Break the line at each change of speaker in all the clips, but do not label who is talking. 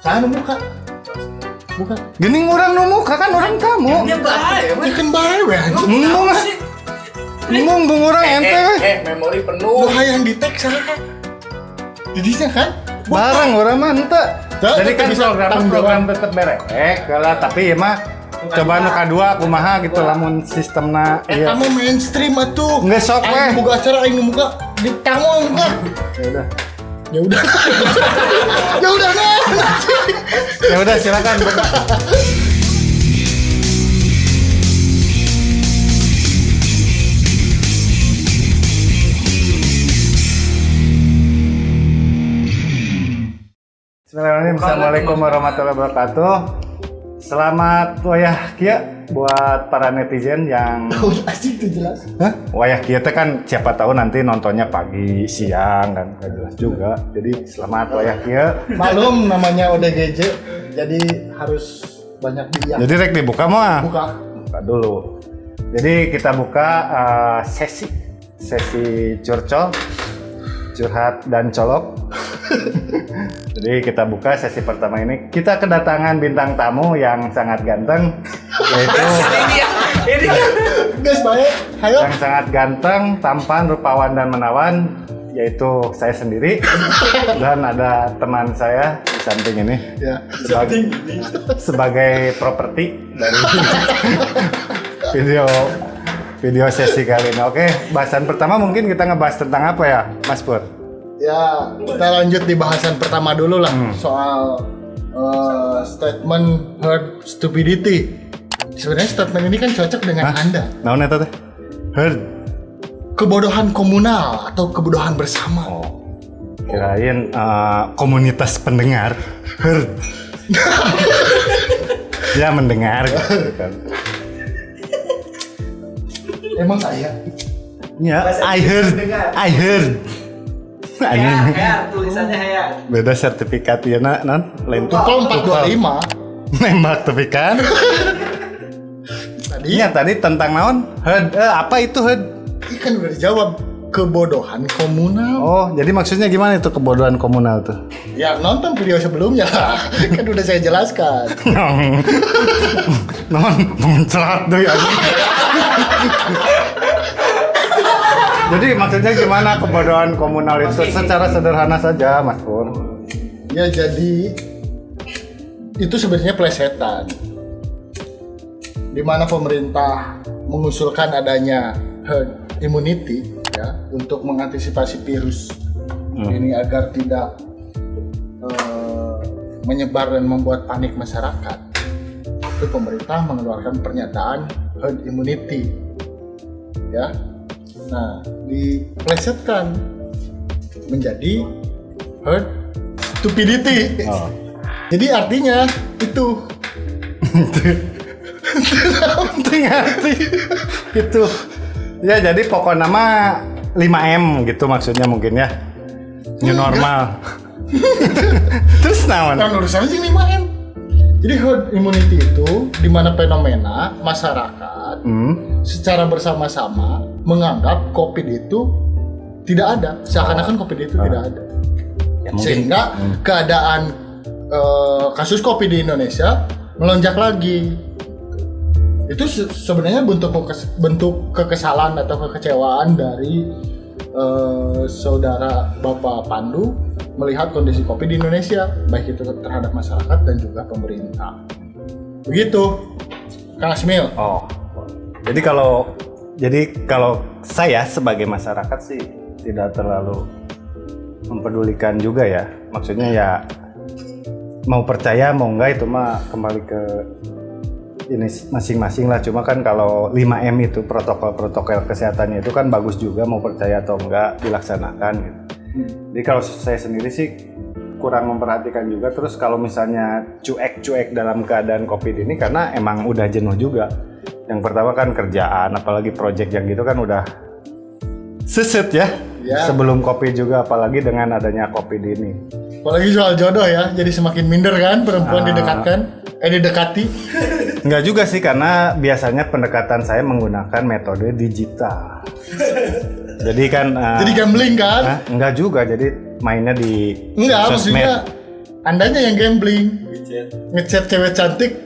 Sana muka. Bukan.
Gini orang nu muka kan orang kamu.
Dia baik.
Ya kan bae we anjing.
Ngomong bung orang ente we.
Memori penuh.
Lu hayang di tag saha? Didisnya kan?
Barang orang mah henteu.
Teu,
Jadi kan
bisa
program tetep berek lah tapi ya mah coba nu kadua kumaha gitu lamun sistemna
Eta mah mainstream atuh.
Nggak sok we.
Aing boga acara aing muka di tamu enggak.
Ya udah.
Ya udah. Ya udah nah.
Ya udah silakan. Bismillahirrahmanirrahim. Assalamualaikum warahmatullahi wabarakatuh. Selamat wayah kia buat para netizen yang
Asik tuh jelas.
Hah? Wayah kia teh kan siapa tahu nanti nontonnya pagi, siang kan gak jelas juga. Jadi selamat wayah kia.
Maklum namanya ODGJ, jadi harus banyak dia.
Jadi rek dibuka mah.
Buka.
Buka dulu. Jadi kita buka sesi curcol, curhat dan colok. Jadi kita buka sesi pertama ini. Kita kedatangan bintang tamu yang sangat ganteng, yaitu
Ini
Guys baik, ayo.
yang sangat ganteng, tampan, rupawan dan menawan, yaitu saya sendiri. Dan ada teman saya di samping ini
Ya.
sebagai properti dari video sesi kali ini. Oke, bahasan pertama mungkin kita ngebahas tentang apa ya, Mas Pur?
Ya, kita lanjut di bahasan pertama dulu lah soal statement herd stupidity. Sebenarnya statement ini kan cocok dengan Anda.
Naon eta teh? Herd.
Kebodohan komunal atau kebodohan bersama.
Oh. Kirain komunitas pendengar. Herd. Ya mendengar gitu kan.
Emang saya?
Ya, I heard. Anjing.
tulisannya ya.
Beda sertifikat ya non lain tuh.
Tukol 425.
Nembak tapi kan.
Tadi
Iya tadi tentang naon? Herd. Apa itu herd?
kan udah dijawab kebodohan komunal.
Oh, jadi maksudnya gimana itu kebodohan komunal tuh?
Ya nonton video sebelumnya lah. Kan udah saya jelaskan.
Non muncrat deh anjing. Jadi maksudnya gimana kebodohan komunal itu secara sederhana saja, Mas Pur?
Ya jadi itu sebenarnya plesetan. Di mana pemerintah mengusulkan adanya herd immunity ya untuk mengantisipasi virus ini agar tidak menyebar dan membuat panik masyarakat. Itu pemerintah mengeluarkan pernyataan herd immunity. Ya. Nah, diplesetkan menjadi herd stupidity.
Oh.
Jadi artinya itu
Penting hati. Gitu. Ya jadi pokok nama 5M gitu maksudnya mungkin ya. New normal. Terus naon?
nah urusannya sih 5M. Jadi herd immunity itu di mana fenomena masyarakat secara bersama-sama menganggap COVID itu tidak ada, seakan-akan COVID itu tidak ada.
Ya, mungkin.
Sehingga keadaan kasus COVID di Indonesia melonjak lagi. Itu sebenarnya bentuk kekesalan atau kekecewaan dari saudara Bapak Pandu melihat kondisi COVID di Indonesia, baik itu terhadap masyarakat dan juga pemerintah. Begitu, Kang Asmil.
Oh. Jadi kalau saya sebagai masyarakat sih tidak terlalu mempedulikan juga ya. Maksudnya ya mau percaya mau enggak itu mah kembali ke ini masing-masing lah. Cuma kan kalau 5M itu protokol kesehatannya itu kan bagus juga, mau percaya atau enggak dilaksanakan gitu. Jadi kalau saya sendiri sih kurang memperhatikan juga. Terus kalau misalnya cuek dalam keadaan COVID ini karena emang udah jenuh juga. Yang pertama kan kerjaan, apalagi project yang gitu kan udah seset ya. Sebelum COVID juga, apalagi dengan adanya COVID ini.
Apalagi soal jodoh ya, jadi semakin minder kan perempuan didekati.
Enggak juga sih, karena biasanya pendekatan saya menggunakan metode digital. Jadi kan
jadi gambling kan?
enggak juga, jadi mainnya di
Enggak,
sosmed.
maksudnya Andanya yang gambling, ngechat cewek cantik,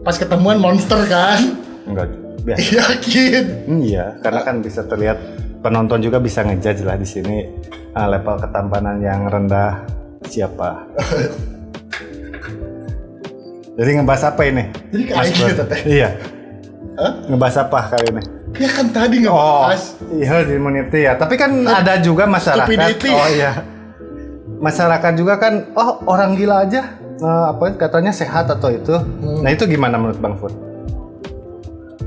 pas ketemuan monster kan?
Enggak, biasa.
Yakin?
Iya, karena kan bisa terlihat penonton juga bisa ngejudge lah di sini level ketampanan yang rendah siapa. Jadi ngebahas apa ini?
Jadi kayak
Mas Bro?
gitu teh.
Iya.
Hah?
Ngebahas apa kali ini?
Ya kan tadi ngebahas.
iya herd immunity ya. Tapi kan ada juga masyarakat.
Stupidity.
Oh iya. Masyarakat juga kan, orang gila aja, apa katanya sehat atau itu. Nah itu gimana menurut Bang Fur?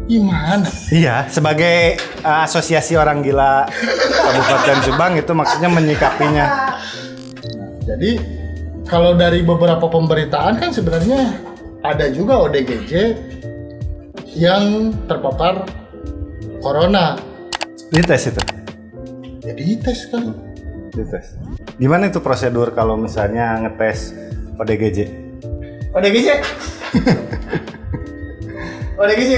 Gimana?
Iya, sebagai asosiasi orang gila Kabupaten Subang itu maksudnya menyikapinya.
Jadi kalau dari beberapa pemberitaan kan sebenarnya ada juga ODGJ yang terpapar corona.
Dites itu.
Jadi tes kan.
Dites. Gimana itu prosedur kalau misalnya ngetes ODGJ?
ODGJ. ODGJ.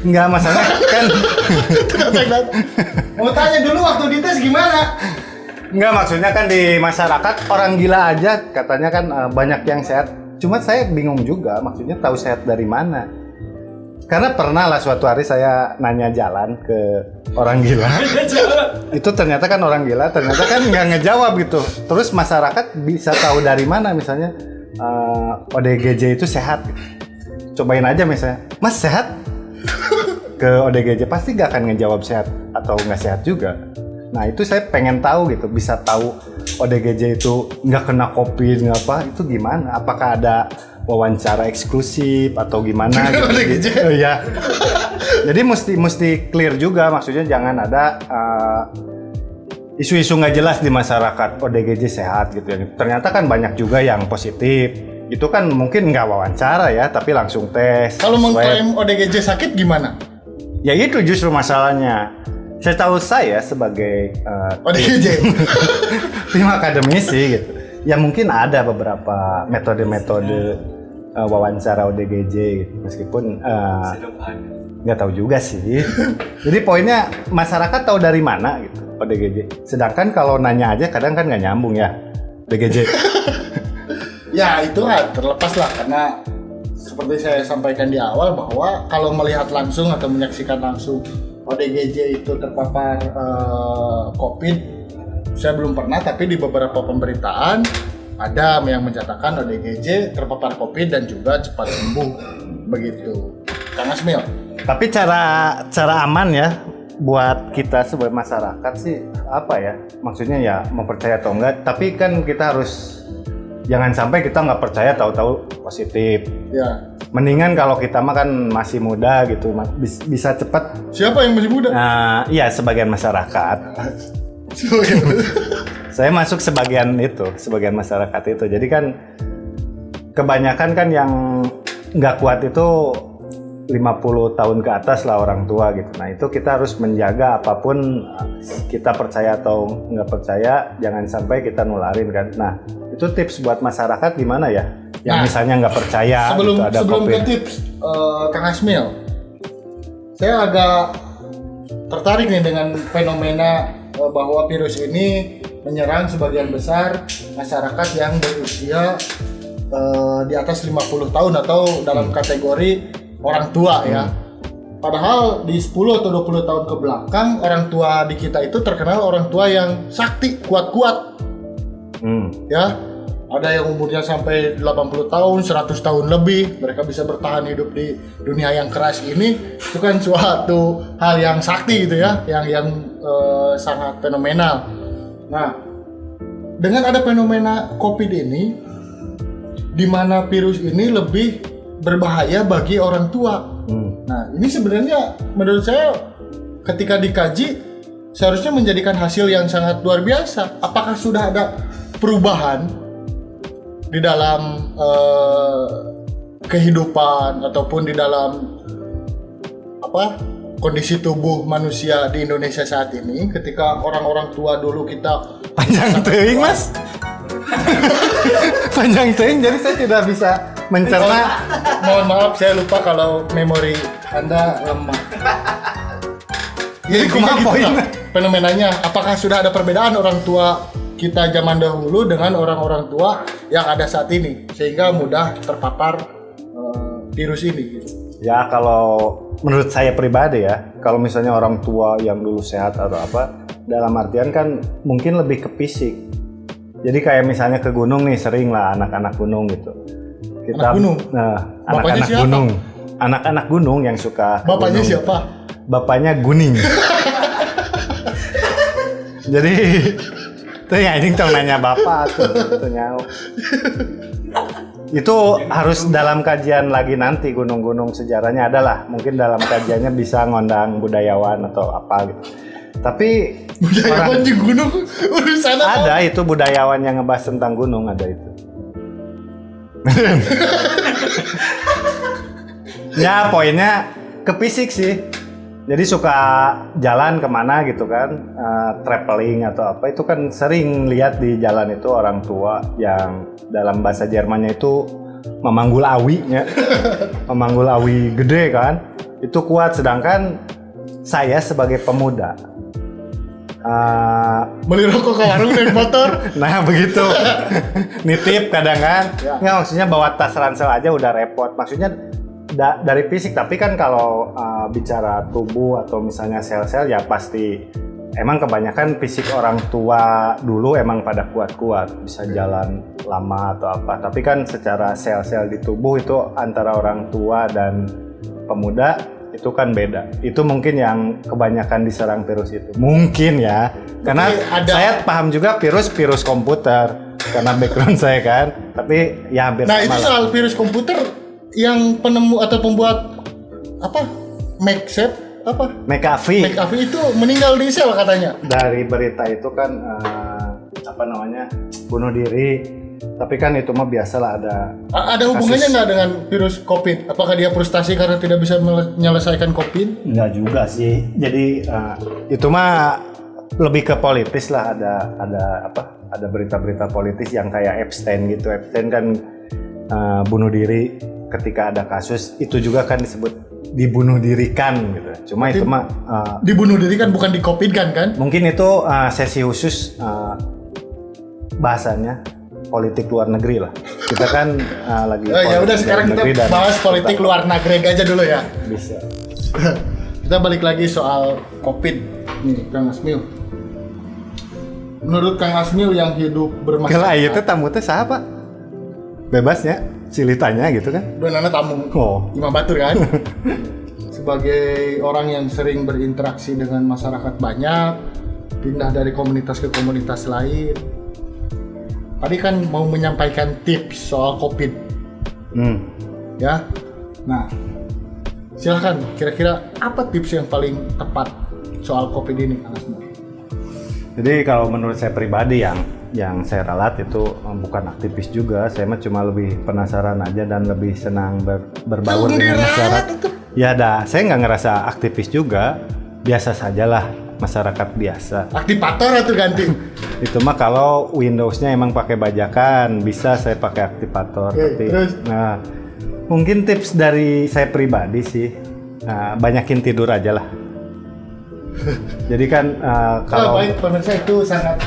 Enggak, masalah kan.
Mau tanya dulu waktu dites gimana?
Enggak, maksudnya kan di masyarakat orang gila aja katanya kan banyak yang sehat. Cuma saya bingung juga, maksudnya tahu sehat dari mana? Karena pernah lah suatu hari saya nanya jalan ke orang gila. Itu ternyata kan orang gila, ternyata kan nggak ngejawab gitu. Terus masyarakat bisa tahu dari mana misalnya ODGJ itu sehat. Cobain aja misalnya, Mas sehat? Ke ODGJ pasti nggak akan ngejawab sehat atau nggak sehat juga. Nah itu saya pengen tahu gitu, bisa tahu ODGJ itu nggak kena COVID nggak apa, itu gimana? Apakah ada wawancara eksklusif atau gimana gitu?
ODGJ?
Iya. Jadi mesti clear juga, maksudnya jangan ada isu-isu nggak jelas di masyarakat ODGJ sehat gitu ya. Ternyata kan banyak juga yang positif. Itu kan mungkin nggak wawancara ya, tapi langsung tes.
Kalau
swab.
mengklaim ODGJ sakit gimana?
Ya itu justru masalahnya. Setahu saya sebagai
ODGJ.
tim akademisi gitu. Ya mungkin ada beberapa metode-metode wawancara ODGJ gitu. Meskipun nggak tahu juga sih. Jadi poinnya masyarakat tahu dari mana gitu ODGJ. Sedangkan kalau nanya aja kadang kan nggak nyambung ya ODGJ.
Ya itu terlepas lah karena seperti saya sampaikan di awal bahwa kalau melihat langsung atau menyaksikan langsung ODGJ itu terpapar COVID, saya belum pernah, tapi di beberapa pemberitaan ada yang menyatakan ODGJ terpapar COVID dan juga cepat sembuh begitu. Kang Asmil.
Tapi cara aman ya buat kita sebagai masyarakat sih apa ya? Maksudnya ya mau percaya atau enggak, tapi kan kita harus jangan sampai kita nggak percaya tahu-tahu positif.
Ya.
Mendingan kalau kita mah kan masih muda gitu, bisa cepat.
Siapa yang masih muda?
Nah, iya sebagian masyarakat. Saya masuk sebagian masyarakat itu. Jadi kan kebanyakan kan yang nggak kuat itu 50 tahun ke atas lah orang tua gitu. Nah itu kita harus menjaga apapun kita percaya atau nggak percaya, jangan sampai kita nularin kan. Nah itu tips buat masyarakat gimana ya? Yang misalnya nggak percaya
sebelum
gitu ada
sebelum
COVID.
ke tips Kang Asmil, saya agak tertarik nih dengan fenomena bahwa virus ini menyerang sebagian besar masyarakat yang berusia di atas 50 tahun atau dalam kategori orang tua ya. Padahal di 10 atau 20 tahun ke belakang orang tua di kita itu terkenal orang tua yang sakti, kuat-kuat. Ya. Ada yang umurnya sampai 80 tahun, 100 tahun lebih, mereka bisa bertahan hidup di dunia yang keras ini. Itu kan suatu hal yang sakti gitu ya, yang sangat fenomenal. Nah, dengan ada fenomena COVID ini, di mana virus ini lebih berbahaya bagi orang tua. Nah, ini sebenarnya menurut saya ketika dikaji seharusnya menjadikan hasil yang sangat luar biasa. Apakah sudah ada perubahan di dalam kehidupan ataupun di dalam kondisi tubuh manusia di Indonesia saat ini ketika orang-orang tua dulu kita
Panjang teuing Mas. Panjang teuing jadi saya tidak bisa mencerna.
Mohon maaf saya lupa kalau memori Anda lemah. Jadi
kumaha
gitu
poin?
lah fenomenanya. Apakah sudah ada perbedaan orang tua kita zaman dahulu dengan orang-orang tua yang ada saat ini sehingga mudah terpapar virus ini gitu.
Ya kalau menurut saya pribadi ya, kalau misalnya orang tua yang dulu sehat atau apa, dalam artian kan mungkin lebih ke fisik. Jadi kayak misalnya ke gunung nih, sering lah anak-anak gunung gitu.
Anak gunung?
Nah,
Bapaknya
anak-anak
siapa?
gunung. Anak-anak gunung yang suka ke
Bapaknya
gunung.
siapa?
Bapaknya Guning. Jadi tuh ya ini tong nanya bapak tuh nyau. Itu harus dalam kajian lagi nanti gunung-gunung sejarahnya adalah mungkin dalam kajiannya bisa ngondang budayawan atau apa gitu. Tapi
Budayawan di gunung urusan apa?
ada itu budayawan yang ngebahas tentang gunung ada itu. Ya poinnya ke fisik sih. Jadi suka jalan kemana gitu kan, traveling atau apa itu kan sering lihat di jalan itu orang tua yang dalam bahasa Jermannya itu memanggul awinya, memanggul awi gede kan, itu kuat. Sedangkan saya sebagai pemuda,
Beli rokok ke warung naik motor.
nah begitu, nitip kadang kan,
Ya.
nggak maksudnya bawa tas ransel aja udah repot, maksudnya dari fisik. Tapi kan kalau bicara tubuh atau misalnya sel-sel ya pasti emang kebanyakan fisik orang tua dulu emang pada kuat-kuat, bisa jalan lama atau apa. Tapi kan secara sel-sel di tubuh itu antara orang tua dan pemuda itu kan beda. Itu mungkin yang kebanyakan diserang virus itu. Mungkin ya. Karena saya paham juga virus komputer karena background saya kan. Tapi ya hampir
Nah
sama
itu
lah.
soal virus komputer yang penemu atau pembuat apa McAfee apa
McAfee.
McAfee itu meninggal di sel katanya.
Dari berita itu kan apa namanya bunuh diri, tapi kan itu mah biasalah
Ada hubungannya nggak dengan virus COVID? Apakah dia frustasi karena tidak bisa menyelesaikan COVID?
Enggak juga sih. Jadi itu mah lebih ke politis lah. Ada berita-berita politis yang kayak Epstein gitu. Epstein kan bunuh diri ketika ada kasus, itu juga kan disebut dibunuh dirikan gitu. Cuma
Berarti
itu mah
dibunuh diri kan, bukan di COVID kan?
mungkin itu sesi khusus bahasanya politik luar negeri lah. Kita kan lagi
Ya udah sekarang kita bahas politik luar negeri aja dulu ya.
Bisa.
Kita balik lagi soal COVID nih, Kang Asmil. Menurut Kang Asmil yang hidup
Kalau
bermasyarakat,
itu tamu teh siapa? Bebasnya, silitanya gitu kan?
benar tamu
Oh.
Imam Batur kan? Sebagai orang yang sering berinteraksi dengan masyarakat banyak, pindah dari komunitas ke komunitas lain. Tadi kan mau menyampaikan tips soal COVID, ya. Nah, silahkan. Kira-kira apa tips yang paling tepat soal COVID ini, Kang Asmil?
Jadi kalau menurut saya pribadi yang saya ralat itu bukan aktivis juga, saya mah cuma lebih penasaran aja dan lebih senang berbaur dengan masyarakat. Ya saya nggak ngerasa aktivis juga, biasa sajalah masyarakat biasa.
Aktivator atau ganti?
Itu mah kalau Windows-nya emang pakai bajakan, bisa saya pakai aktivator.
Oke,
Tapi,
terus?
nah mungkin tips dari saya pribadi sih, banyakin tidur aja lah. Jadi kan kalau
baik, pemirsa itu sangat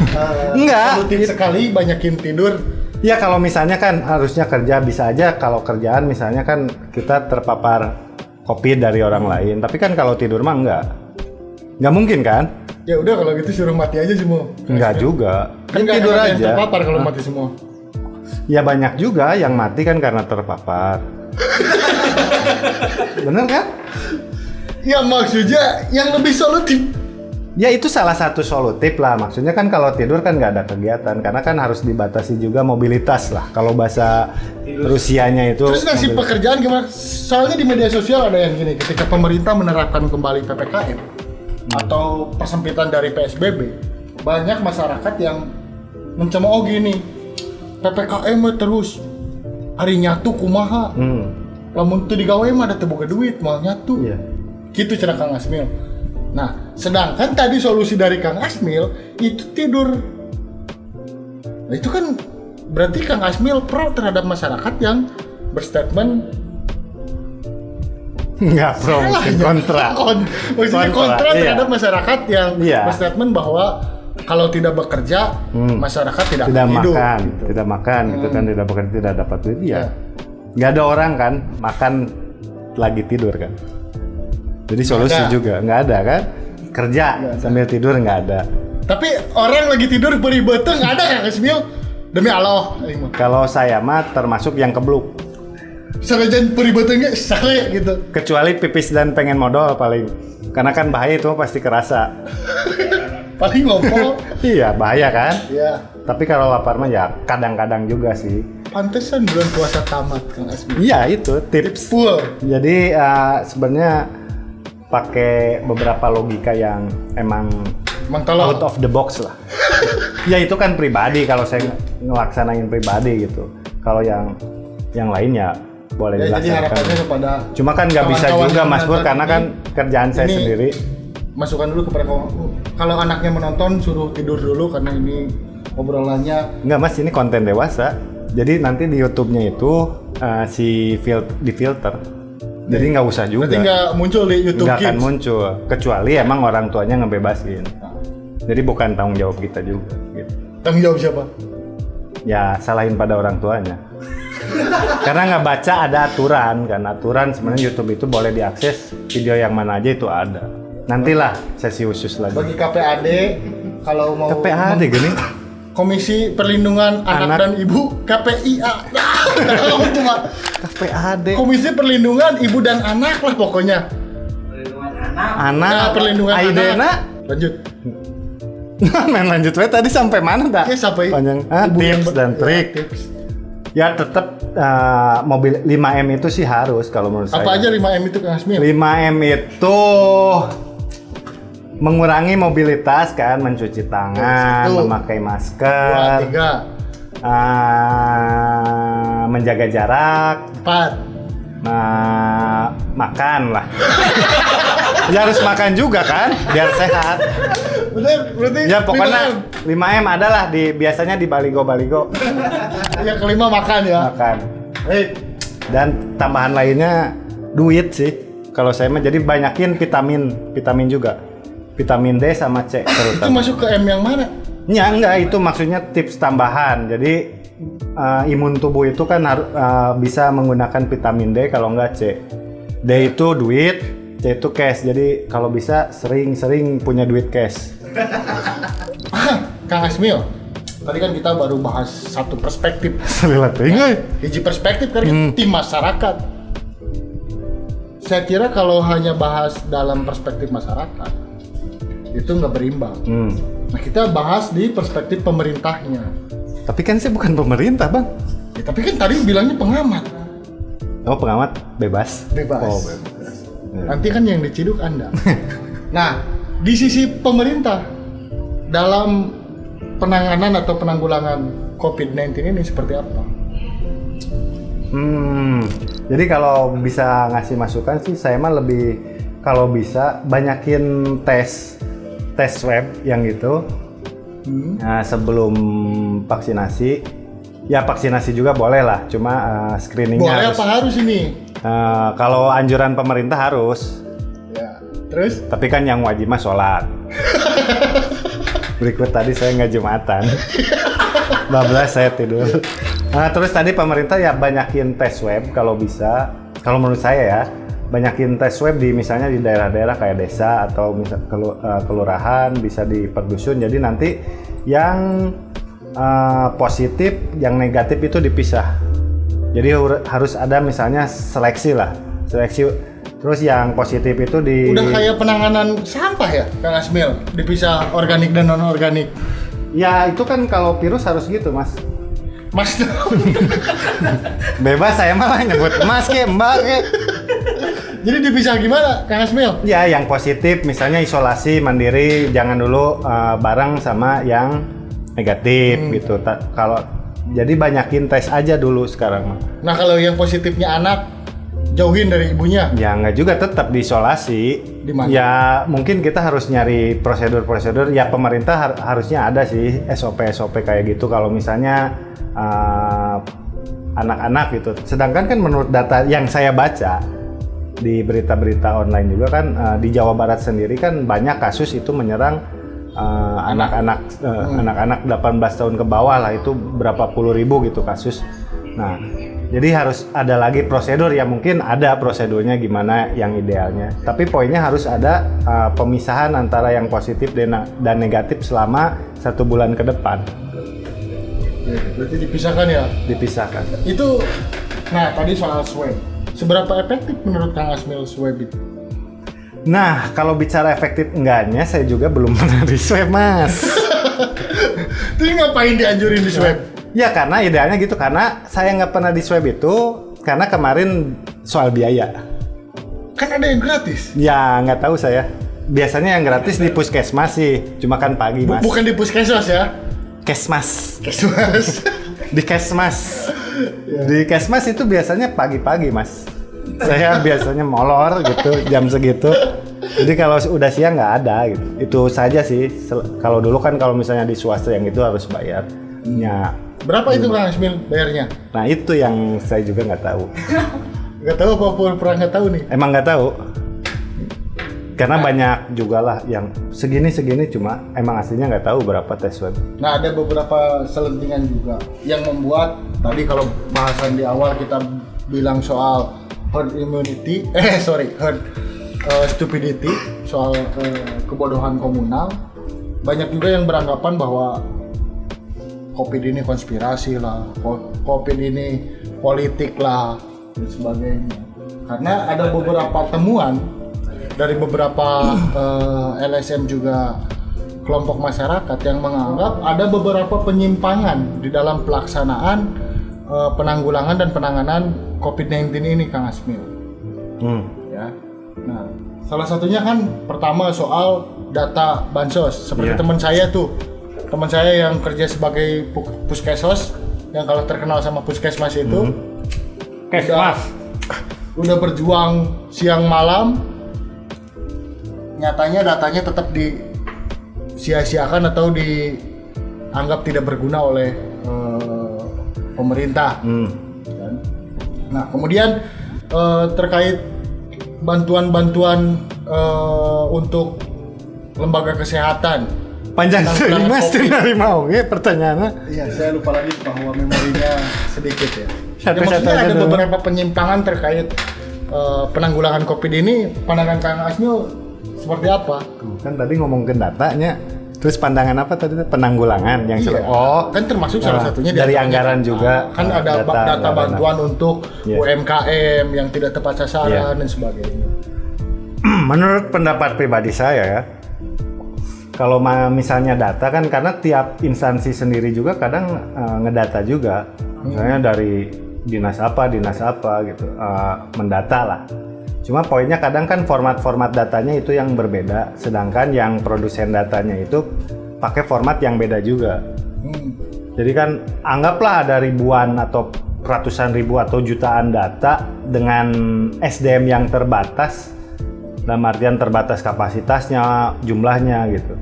Enggak.
solutif sekali, banyakin tidur.
ya kalau misalnya kan harusnya kerja bisa aja, kalau kerjaan misalnya kan kita terpapar COVID dari orang lain, tapi kan kalau tidur mah nggak mungkin kan?
Ya udah kalau gitu suruh mati aja semua.
Nggak juga, kan
Enggak
tidur
ada yang
aja.
terpapar kalau mati semua.
Ya banyak juga yang mati kan karena terpapar. Bener kan?
Ya maksudnya yang lebih solutif.
Ya itu salah satu solutif lah, maksudnya kan kalau tidur kan nggak ada kegiatan, karena kan harus dibatasi juga mobilitas lah. Kalau bahasa Rusianya itu.
Terus nasib pekerjaan gimana? Soalnya di media sosial ada yang gini, ketika pemerintah menerapkan kembali PPKM atau persempitan dari PSBB, banyak masyarakat yang mencemooh gini, PPKM terus hari nyatu kumaha, lamun teu digawe mah ada teu boga duit mal nyatu.
Iya.
Gitu cara Kang Asmil. Nah, sedangkan tadi solusi dari Kang Asmil itu tidur. Nah, itu kan berarti Kang Asmil pro terhadap masyarakat yang berstatement
Nggak pro, mungkin kontra.
Maksudnya kontra
iya.
terhadap masyarakat yang
Iya.
berstatement bahwa kalau tidak bekerja, masyarakat tidak
Tidak
akan hidup.
makan, tidak makan gitu kan, tidak bekerja, tidak dapat duit ya.
Ya.
Nggak ada orang kan makan lagi tidur kan. Jadi solusi
ada.
juga nggak ada kan, kerja sambil tidur nggak ada.
Tapi orang lagi tidur beri beteng nggak ada kan Ismil? Demi Allah. Aing mah.
Kalau saya mah termasuk yang kebluk,
Sarajan beri betengnya sare gitu.
kecuali pipis dan pengen modal paling, karena kan bahaya itu pasti kerasa.
Paling ngompol.
Iya bahaya kan.
Ya.
Tapi kalau lapar mah ya kadang-kadang juga sih.
Pantesan bulan puasa tamat Kang Asmi.
Iya itu tips.
Full.
Jadi sebenarnya pakai beberapa logika yang emang
Mang tolong.
out of the box lah. Ya itu kan pribadi kalau saya ngelaksanain pribadi gitu. Kalau yang lainnya boleh
Ya, jadi
dilaksanakan.
harapannya kepada
Cuma kan nggak bisa
kawan-kawan
juga
yang
Mas Pur
menonton
karena
ini,
kan kerjaan saya
ini
sendiri.
Masukkan dulu kepada kawan. Kalau anaknya menonton suruh tidur dulu karena ini obrolannya
Nggak Mas, ini konten dewasa. Jadi nanti di YouTube-nya itu di filter. Jadi nggak usah juga.
berarti nggak muncul di YouTube
Nggak akan
Kids.
muncul. Kecuali emang orang tuanya ngebebasin. Jadi bukan tanggung jawab kita juga. Gitu.
Tanggung jawab siapa?
Ya salahin pada orang tuanya. Karena nggak baca ada aturan kan. Aturan sebenarnya YouTube itu boleh diakses video yang mana aja itu ada. Nantilah sesi khusus lagi.
Bagi KPAD kalau mau
KPAD gini.
Komisi Perlindungan Anak,
Anak.
dan Ibu KPIA. Cuma
KPAD.
Komisi Perlindungan Ibu dan Anak lah pokoknya.
Perlindungan anak.
Anak.
Nah, perlindungan
Aidena.
anak. Lanjut.
Main lanjut we tadi sampai mana dah?
Ya sampai
Panjang.
ibu yang
Tips dan
ya,
trik.
tips.
Ya tetap mobil 5M itu sih harus kalau menurut saya.
Apa aja 5M itu Kang Asmil?
5M itu mengurangi mobilitas kan, mencuci tangan,
Satu.
memakai
2,
masker,
3,
menjaga jarak,
4.
makan lah. Ya harus makan juga kan, biar sehat.
Bener, berarti
Ya pokoknya
5M.
5M adalah biasanya di baligo-baligo
Yang kelima makan ya.
makan.
Baik.
Dan tambahan lainnya duit sih. Kalau saya mah jadi banyakin vitamin juga. Vitamin D sama C
Itu
terutama.
masuk ke M yang mana?
Ya enggak, itu maksudnya tips tambahan. Jadi imun tubuh itu kan bisa menggunakan vitamin D kalau enggak C. D itu duit, C itu cash. Jadi kalau bisa sering-sering punya duit cash.
Kang Asmil, tadi kan kita baru bahas satu perspektif.
Selilat tinggal.
Hiji perspektif kan tim masyarakat. Saya kira kalau hanya bahas dalam perspektif masyarakat itu nggak berimbang. Nah kita bahas di perspektif pemerintahnya.
Tapi kan saya bukan pemerintah, Bang.
Ya, tapi kan tadi bilangnya pengamat.
Oh, pengamat bebas.
Bebas.
Oh, bebas.
Nanti kan yang diciduk Anda. Nah, di sisi pemerintah dalam penanganan atau penanggulangan COVID-19 ini seperti apa?
Jadi kalau bisa ngasih masukan sih, saya mah lebih kalau bisa banyakin tes swab yang gitu. Nah, sebelum vaksinasi, ya vaksinasi juga boleh lah, cuma screeningnya
Boleh
harus.
apa harus ini?
Kalau anjuran pemerintah harus,
Ya, terus?
tapi kan yang wajib mah sholat. Berikut tadi saya nggak jumatan, bablas saya tidur. Nah, terus tadi pemerintah ya banyakin tes swab kalau bisa. Kalau menurut saya ya, banyakin tes swab di misalnya di daerah-daerah kayak desa atau misal kelurahan, bisa di perdusun. Jadi nanti yang positif, yang negatif itu dipisah. Jadi harus ada misalnya seleksi lah, seleksi. Terus yang positif itu
Udah kayak penanganan sampah ya, Kang Asmil? Dipisah organik dan non-organik.
Ya itu kan kalau virus harus gitu, Mas.
Mas,
Bebas saya malah nyebut Mas ke Mbak ke.
jadi dipisah gimana, Kang Asmil?
Ya, yang positif misalnya isolasi mandiri, jangan dulu bareng sama yang negatif gitu. Kalau jadi banyakin tes aja dulu sekarang mah.
Nah, kalau yang positifnya anak, jauhin dari ibunya.
Ya nggak juga, tetap diisolasi.
Di mana?
Ya mungkin kita harus nyari prosedur-prosedur. Ya pemerintah harusnya ada sih SOP kayak gitu. Kalau misalnya anak-anak gitu. Sedangkan kan menurut data yang saya baca di berita-berita online juga kan di Jawa Barat sendiri kan banyak kasus itu menyerang anak-anak 18 tahun ke bawah lah, itu berapa puluh ribu gitu kasus. Nah, jadi harus ada lagi prosedur ya, mungkin ada prosedurnya gimana yang idealnya. Tapi poinnya harus ada pemisahan antara yang positif dan negatif selama 1 bulan ke depan.
Ya, berarti dipisahkan ya?
Dipisahkan.
Itu, nah tadi soal swab. Seberapa efektif menurut Kang Asmil swab itu?
Nah, kalau bicara efektif enggaknya, saya juga belum pernah di swab, Mas.
Terus ngapain dianjurin di swab?
Ya karena idealnya gitu, karena saya nggak pernah di swab itu karena kemarin soal biaya.
Kan ada yang gratis.
Ya nggak tahu saya. Biasanya yang gratis di puskesmas sih, cuma kan pagi, Mas.
Bukan di puskesmas ya?
Kesmas.
Kesmas.
Di kesmas. Di kesmas itu biasanya pagi-pagi, Mas. Saya biasanya molor gitu jam segitu. Jadi kalau udah siang nggak ada gitu. Itu saja sih. Kalau dulu kan kalau misalnya di swasta yang itu harus bayar. Ya.
Berapa itu Kang Asmil bayarnya?
Nah itu yang saya juga nggak tahu.
Nggak tahu apa pernah nggak tahu nih?
Emang nggak tahu. Karena banyak juga lah yang segini cuma emang aslinya nggak tahu berapa tes swab.
Nah ada beberapa selentingan juga yang membuat tadi kalau bahasan di awal kita bilang soal herd immunity, herd stupidity, soal kebodohan komunal. Banyak juga yang beranggapan bahwa COVID ini konspirasi lah, COVID ini politik lah, dan sebagainya. Karena ada beberapa temuan dari beberapa LSM juga kelompok masyarakat yang menganggap ada beberapa penyimpangan di dalam pelaksanaan penanggulangan dan penanganan COVID-19 ini, Kang Asmil. Ya. Nah, salah satunya kan pertama soal data bansos. Seperti teman saya tuh. Teman saya yang kerja sebagai puskesos, yang kalau terkenal sama puskesmas itu, udah berjuang siang malam, nyatanya datanya tetap disia-siakan atau dianggap tidak berguna oleh pemerintah. Nah, kemudian terkait bantuan-bantuan untuk lembaga kesehatan.
Panjang sekali Mas, dari mau pertanyaannya.
Iya, saya lupa lagi bahwa memorinya sedikit ya.
Satu
Maksudnya ada
dulu.
beberapa penyimpangan terkait penanggulangan COVID ini. Pandangan Kang Asmil seperti apa?
Kan tadi ngomongin datanya, terus pandangan apa tadi? Penanggulangan yang
Iya, kan termasuk salah satunya
dari
antaranya
anggaran juga.
kan ada data bantuan untuk UMKM yang tidak tepat sasaran dan sebagainya.
Menurut pendapat pribadi saya ya, kalau misalnya data kan karena tiap instansi sendiri juga kadang ngedata juga, misalnya dari dinas apa gitu, mendata lah. Cuma poinnya kadang kan format datanya itu yang berbeda, sedangkan yang produsen datanya itu pakai format yang beda juga. Jadi kan anggaplah ada ribuan atau ratusan ribu atau jutaan data dengan SDM yang terbatas, dalam artian terbatas kapasitasnya, jumlahnya gitu.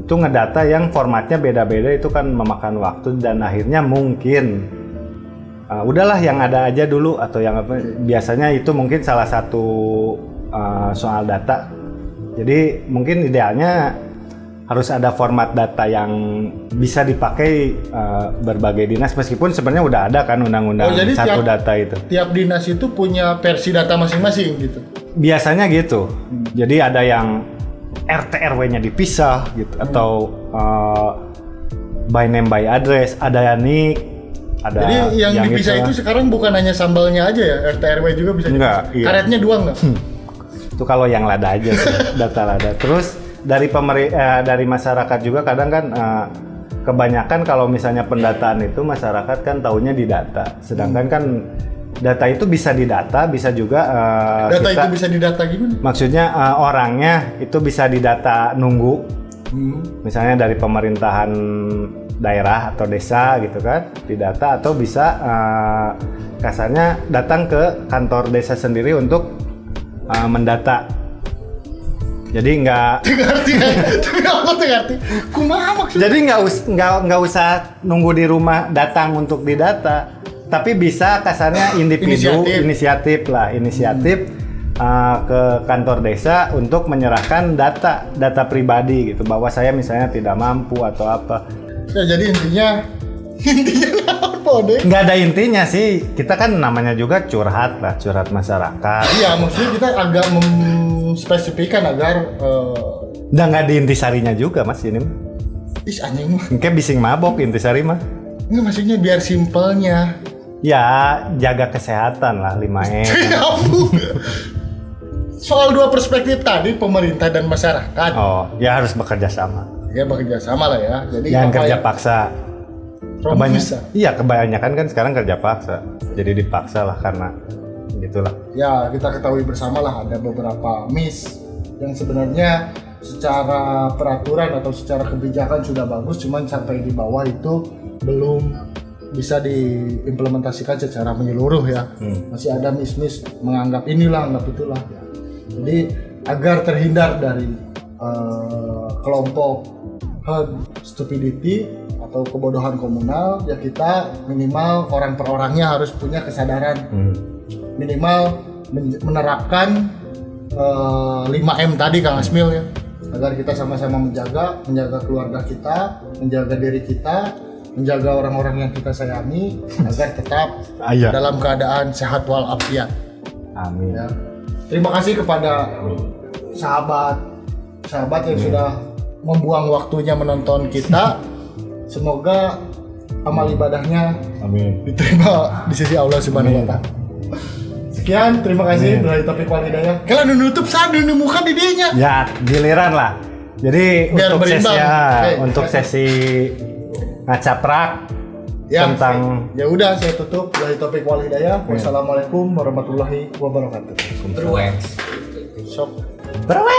Itu ngedata yang formatnya beda-beda itu kan memakan waktu dan akhirnya mungkin udahlah yang ada aja dulu atau yang apa. Biasanya itu mungkin salah satu soal data. Jadi mungkin idealnya harus ada format data yang bisa dipakai berbagai dinas, meskipun sebenarnya udah ada kan undang-undang satu data itu. Tiap
dinas itu punya versi data masing-masing gitu.
Biasanya gitu. Jadi ada yang RT RW-nya dipisah gitu atau by name by address, ada nik, ada.
Jadi yang dipisah
gitu.
itu sekarang bukan hanya sambalnya aja ya, RT RW juga bisa
dipisah. Iya.
Karetnya dua enggak?
Itu kalau yang lada aja sih, data lada. Terus dari masyarakat juga kadang kan kebanyakan kalau misalnya pendataan itu masyarakat kan taunya di data, sedangkan kan data itu bisa didata, bisa juga
data itu bisa didata gimana?
Maksudnya orangnya itu bisa didata nunggu, misalnya dari pemerintahan daerah atau desa gitu kan, didata, atau bisa kasarnya datang ke kantor desa sendiri untuk mendata. Jadi ngerti. Kumaha maksudnya? Jadi nggak usah nunggu di rumah datang untuk didata, tapi bisa kasarnya inisiatif ke kantor desa untuk menyerahkan data pribadi gitu, bahwa saya misalnya tidak mampu atau apa.
Ya jadi intinya apa deh?
Nggak ada intinya sih, kita kan namanya juga curhat masyarakat.
Iya, maksudnya kita agak memspesifikkan agar
Udah nggak di intisarinya juga mas ini.
is anjing mah.
Kayak bising mabok intisari mah.
Nggak, maksudnya biar simpelnya.
Ya jaga kesehatan lah 5M.
Ya ampun. Soal dua perspektif tadi, pemerintah dan masyarakat.
Oh, ya harus bekerja sama.
Ya bekerja sama lah ya. Jadi
Jangan
apa
kerja
yang
paksa.
bisa.
Iya, kebanyakan kan sekarang kerja paksa. Jadi dipaksa lah karena gitulah.
Ya kita ketahui bersama lah ada beberapa miss yang sebenarnya secara peraturan atau secara kebijakan sudah bagus, cuman sampai di bawah itu belum bisa diimplementasikan secara menyeluruh ya. Masih ada miss-miss menganggap inilah, anggap itulah ya. Jadi agar terhindar dari kelompok herd stupidity atau kebodohan komunal, ya kita minimal orang per orangnya harus punya kesadaran. Minimal menerapkan 5M tadi Kang Asmil ya, agar kita sama-sama menjaga keluarga kita, menjaga diri kita, menjaga orang-orang yang kita sayangi agar tetap
Iya.
dalam keadaan sehat walafiat.
Amin.
Ya. Terima kasih kepada sahabat yang sudah membuang waktunya menonton kita. Semoga amal ibadahnya
Amin.
diterima di sisi Allah Subhanahu wa taala. Sekian, terima kasih. Billahi taufiq wal hidayah. Kalian nutup sadu muka di dinya.
Ya, giliran lah. Jadi
Biar
untuk
berimbang.
untuk sesi ngacaprak
Ya,
tentang
ya udah saya tutup. Billahi taufiq wal hidayah. Wassalamualaikum warahmatullahi wabarakatuh.
Berwex.
Sok.
berwe.